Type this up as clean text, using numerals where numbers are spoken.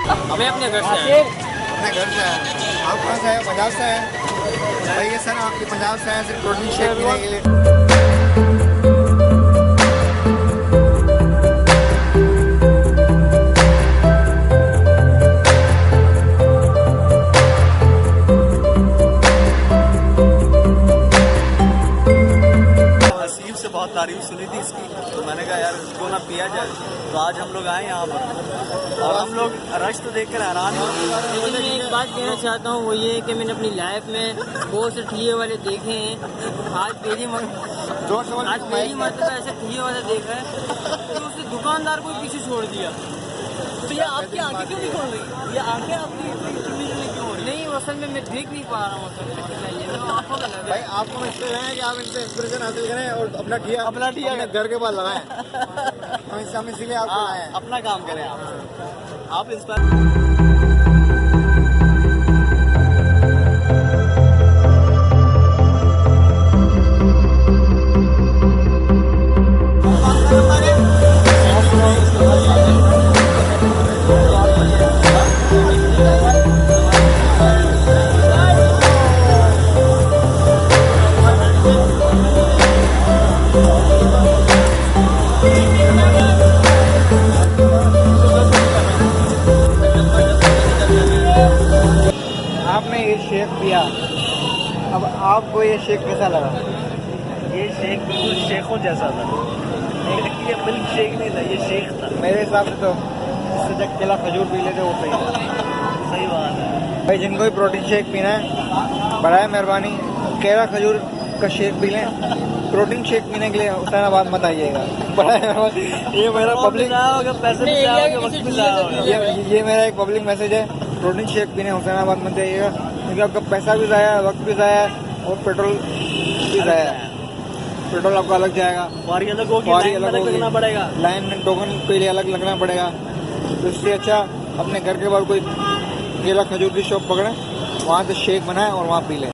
मैं अपने घर से आया। अपने घर से आया। आप कहाँ से आए? पंजाब से आए? भाई ये सर आपके पंजाब से आए सिर्फ प्रोटीन शेक पीने के लिए। बहुत तारीफ सुनी थी इसकी, तो मैंने कहा यार इसको ना पिया जाए। तो आज हम लोग आए यहाँ पर और हम लोग रश तो देख कर हैरान हैं। लेकिन मैं एक बात कहना चाहता हूँ, वो ये है कि मैंने अपनी लाइफ में बहुत से ठिये वाले देखे हैं। आज पहली मरतबा ऐसे ठिये वाले देखा है तो उसने दुकानदार को पीछे छोड़ दिया। तो ये आपकी आंखें क्यों नहीं खोल रही? ये आंखें आपकी क्यों हो रही? नहीं, असल में मैं देख नहीं पा रहा हूँ। भाई आपको मैं इसलिए है कि आप इनसे इंस्पिरेशन हासिल करें और अपना ठिया अपने घर के पास लगाएं। हम इसीलिए आपको लाए हैं। अपना काम करें आप इंस्पायर। आपने ये शेक पिया, अब आपको ये शेक कैसा लगा? ये शेक बिल्कुल शेखों जैसा था। ये मिल्क शेक नहीं था, ये शेक था। मेरे हिसाब से तो इससे जब केला खजूर पी लेते वो सही था। सही बात है भाई, जिनको भी प्रोटीन शेक पीना है बराए मेहरबानी केला खजूर का शेक पी लें। प्रोटीन शेक पीने के लिए हुसैनाबाद मत आइएगा। बराए मेहरबानी, ये मेरा पब्लिक पैसे ये मेरा एक पब्लिक मैसेज है। प्रोटीन शेक पीने हुसैनाबाद मत जाइएगा, क्योंकि आपका पैसा भी ज़ाया है, वक्त भी ज़ाया है और पेट्रोल भी ज़ाया है। पेट्रोल आपका अलग जाएगा, अलग होगी, लगना पड़ेगा, लाइन में टोकन के लिए अलग लगना पड़ेगा। तो इससे अच्छा अपने घर के बाहर कोई केला खजूर की शॉप पकड़ें, वहाँ से शेक बनाएं और वहाँ पी लें।